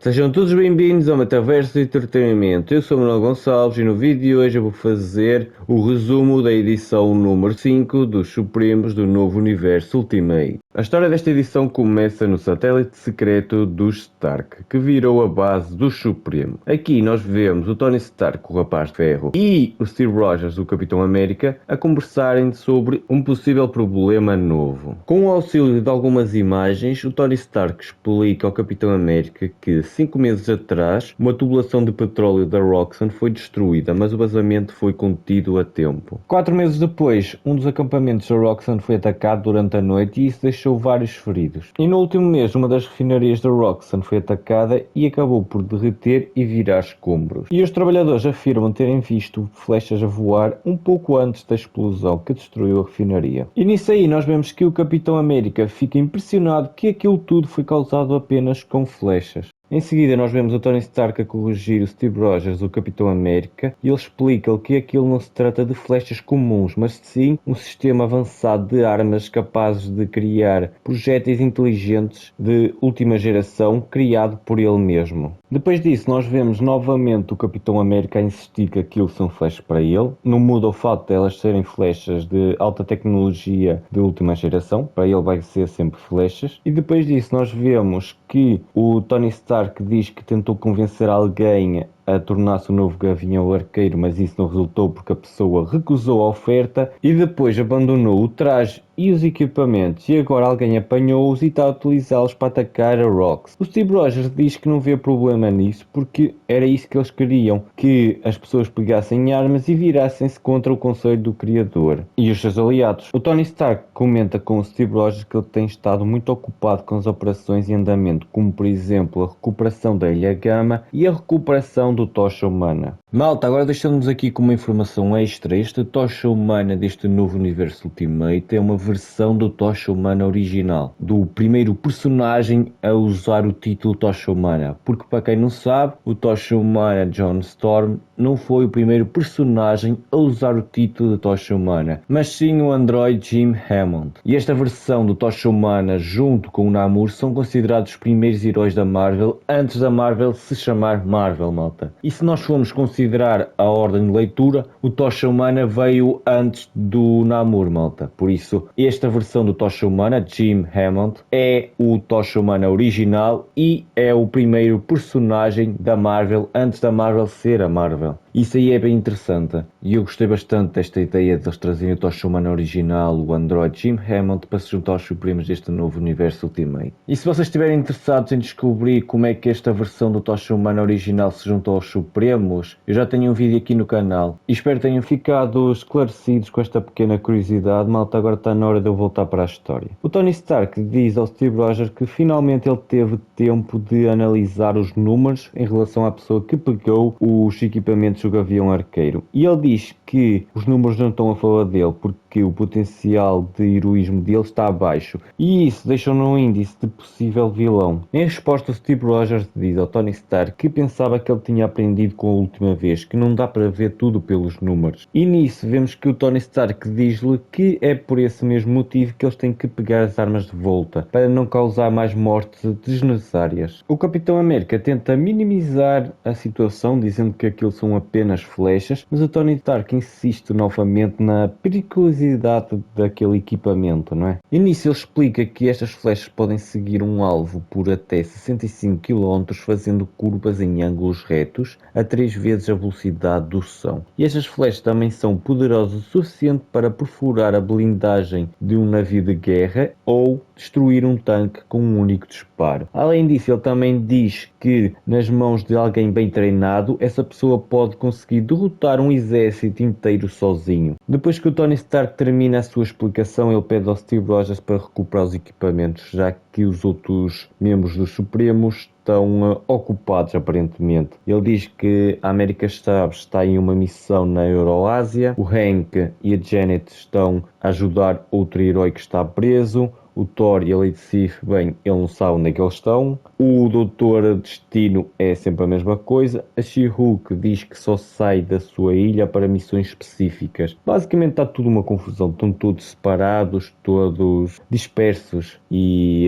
Sejam todos bem-vindos ao Metaverso de Entretenimento. Eu sou o Manuel Gonçalves e no vídeo de hoje eu vou fazer o resumo da edição número 5 dos Supremos do novo Universo Ultimate. A história desta edição começa no satélite secreto dos Stark, que virou a base dos Supremos. Aqui nós vemos o Tony Stark, o Rapaz de Ferro, e o Steve Rogers, o Capitão América, a conversarem sobre um possível problema novo. Com o auxílio de algumas imagens, o Tony Stark explica ao Capitão América que 5 meses atrás, uma tubulação de petróleo da Roxxon foi destruída, mas o vazamento foi contido a tempo. 4 meses depois, um dos acampamentos da Roxxon foi atacado durante a noite e isso deixou vários feridos. E no último mês, uma das refinarias da Roxxon foi atacada e acabou por derreter e virar escombros. E os trabalhadores afirmam terem visto flechas a voar um pouco antes da explosão que destruiu a refinaria. E nisso aí nós vemos que o Capitão América fica impressionado que aquilo tudo foi causado apenas com flechas. Em seguida nós vemos o Tony Stark a corrigir o Steve Rogers, o Capitão América, e ele explica-lhe que aquilo não se trata de flechas comuns, mas sim um sistema avançado de armas capazes de criar projéteis inteligentes de última geração criado por ele mesmo. Depois disso nós vemos novamente o Capitão América a insistir que aquilo são flechas para ele. Não muda o fato de elas serem flechas de alta tecnologia de última geração, para ele vai ser sempre flechas. E depois disso nós vemos que o Tony Stark diz que tentou convencer alguém a tornar-se o novo Gavião Arqueiro, mas isso não resultou porque a pessoa recusou a oferta e depois abandonou o traje e os equipamentos e agora alguém apanhou-os e está a utilizá-los para atacar a Rox. O Steve Rogers diz que não vê problema nisso porque era isso que eles queriam, que as pessoas pegassem armas e virassem-se contra o conselho do Criador e os seus aliados. O Tony Stark comenta com o Steve Rogers que ele tem estado muito ocupado com as operações em andamento, como por exemplo a recuperação da Ilha Gama e a recuperação do Tocha Humana. Malta, agora deixamos aqui com uma informação extra. Esta Tocha Humana deste novo universo Ultimate é uma versão do Tocha Humana original, do primeiro personagem a usar o título Tocha Humana, porque para quem não sabe, o Tocha Humana John Storm não foi o primeiro personagem a usar o título de Tocha Humana, mas sim o androide Jim Hammond. E esta versão do Tocha Humana junto com o Namor são considerados os primeiros heróis da Marvel antes da Marvel se chamar Marvel, malta. E se nós formos considerar a ordem de leitura, o Tocha Humana veio antes do Namor, malta. Por isso, esta versão do Tocha Humana, Jim Hammond, é o Tocha Humana original e é o primeiro personagem da Marvel antes da Marvel ser a Marvel. Isso aí é bem interessante e eu gostei bastante desta ideia de eles trazerem o Tocha Humana original, o android Jim Hammond, para se juntar aos Supremos deste novo universo Ultimate. E se vocês estiverem interessados em descobrir como é que esta versão do Tocha Humana original se juntou aos Supremos, eu já tenho um vídeo aqui no canal e espero que tenham ficado esclarecidos com esta pequena curiosidade. Malta, agora está na hora de eu voltar para a história. O Tony Stark diz ao Steve Rogers que finalmente ele teve tempo de analisar os números em relação à pessoa que pegou os equipamentos do Gavião Arqueiro. E ele diz que os números não estão a favor dele porque o potencial de heroísmo dele está abaixo e isso deixa-o num índice de possível vilão. Em resposta, o Steve Rogers diz ao Tony Stark que pensava que ele tinha aprendido com a última vez, que não dá para ver tudo pelos números. E nisso vemos que o Tony Stark diz-lhe que é por esse mesmo motivo que eles têm que pegar as armas de volta, para não causar mais mortes desnecessárias. O Capitão América tenta minimizar a situação, dizendo que aquilo são apenas flechas, mas o Tony Stark insiste novamente na periculosidade daquele equipamento, não é? E nisso ele explica que estas flechas podem seguir um alvo por até 65 km, fazendo curvas em ângulos retos a 3 vezes a velocidade do som. E estas flechas também são poderosas o suficiente para perfurar a blindagem de um navio de guerra ou destruir um tanque com um único disparo. Além disso, ele também diz que nas mãos de alguém bem treinado, essa pessoa pode conseguir derrotar um exército inteiro sozinho. Depois que o Tony Stark termina a sua explicação, ele pede ao Steve Rogers para recuperar os equipamentos, já que os outros membros dos Supremos estão ocupados aparentemente. Ele diz que a América Chaves está em uma missão na Euroásia, o Hank e a Janet estão a ajudar outro herói que está preso, o Thor e a Lady Sif, bem, ele não sabe onde é que eles estão. O Doutor Destino é sempre a mesma coisa. A She-Hulk diz que só sai da sua ilha para missões específicas. Basicamente está tudo uma confusão. Estão todos separados, todos dispersos. E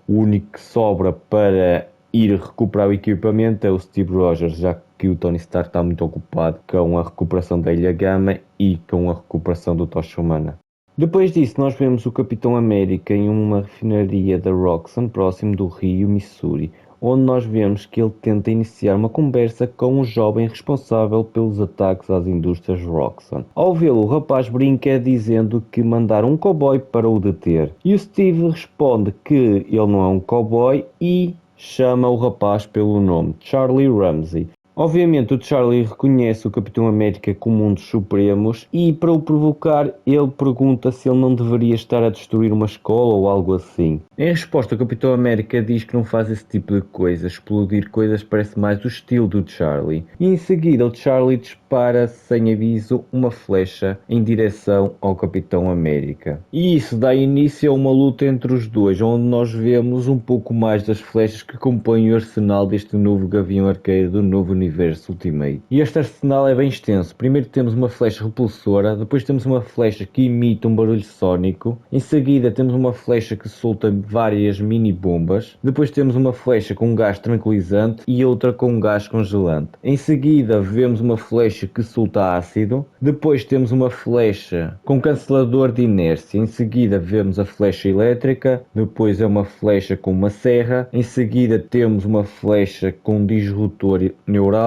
o único que sobra para ir recuperar o equipamento é o Steve Rogers, já que o Tony Stark está muito ocupado com a recuperação da Ilha Gamma e com a recuperação do Tocha Humana. Depois disso, nós vemos o Capitão América em uma refinaria da Roxxon, próximo do rio Missouri, onde nós vemos que ele tenta iniciar uma conversa com o jovem responsável pelos ataques às indústrias Roxxon. Ao vê-lo, o rapaz brinca dizendo que mandaram um cowboy para o deter. E o Steve responde que ele não é um cowboy e chama o rapaz pelo nome, Charlie Ramsey. Obviamente o Charlie reconhece o Capitão América como um dos Supremos e, para o provocar, ele pergunta se ele não deveria estar a destruir uma escola ou algo assim. Em resposta, o Capitão América diz que não faz esse tipo de coisas, explodir coisas parece mais o estilo do Charlie. E em seguida o Charlie dispara sem aviso uma flecha em direção ao Capitão América. E isso dá início a uma luta entre os dois, onde nós vemos um pouco mais das flechas que compõem o arsenal deste novo Gavião Arqueiro do novo universo Ultimate. E este arsenal é bem extenso. Primeiro temos uma flecha repulsora, depois temos uma flecha que imita um barulho sónico, em seguida temos uma flecha que solta várias mini bombas, depois temos uma flecha com um gás tranquilizante e outra com um gás congelante. Em seguida vemos uma flecha que solta ácido, depois temos uma flecha com cancelador de inércia, em seguida vemos a flecha elétrica, depois é uma flecha com uma serra, em seguida temos uma flecha com um disruptor neural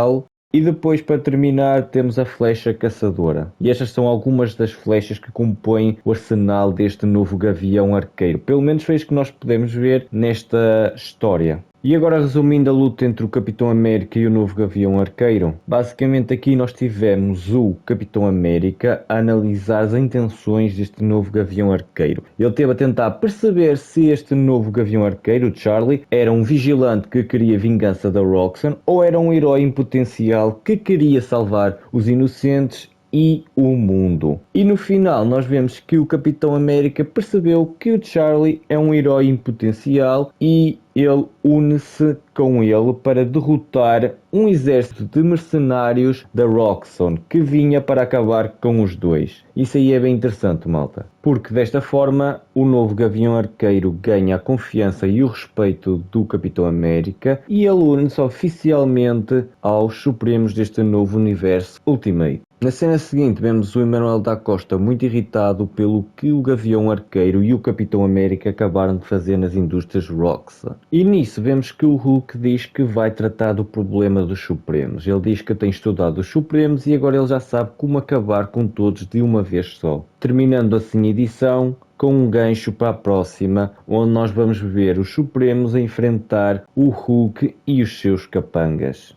e depois, para terminar, temos a flecha caçadora. E estas são algumas das flechas que compõem o arsenal deste novo Gavião Arqueiro. Pelo menos foi isso que nós podemos ver nesta história. E agora, resumindo a luta entre o Capitão América e o novo Gavião Arqueiro, basicamente aqui nós tivemos o Capitão América a analisar as intenções deste novo Gavião Arqueiro. Ele esteve a tentar perceber se este novo Gavião Arqueiro, o Charlie, era um vigilante que queria vingança da Roxxon ou era um herói em potencial que queria salvar os inocentes e o mundo. E no final nós vemos que o Capitão América percebeu que o Charlie é um herói em potencial e ele une-se com ele para derrotar um exército de mercenários da Roxxon que vinha para acabar com os dois. Isso aí é bem interessante, malta, porque desta forma o novo Gavião Arqueiro ganha a confiança e o respeito do Capitão América e ele une-se oficialmente aos Supremos deste novo universo Ultimate. Na cena seguinte vemos o Emmanuel da Costa muito irritado pelo que o Gavião Arqueiro e o Capitão América acabaram de fazer nas indústrias Roxxon. E nisso vemos que o Hulk diz que vai tratar do problema dos Supremos. Ele diz que tem estudado os Supremos e agora ele já sabe como acabar com todos de uma vez só. Terminando assim a edição com um gancho para a próxima, onde nós vamos ver os Supremos a enfrentar o Hulk e os seus capangas.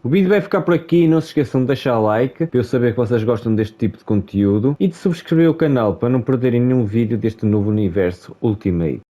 O vídeo vai ficar por aqui, não se esqueçam de deixar like para eu saber que vocês gostam deste tipo de conteúdo e de subscrever o canal para não perderem nenhum vídeo deste novo universo Ultimate.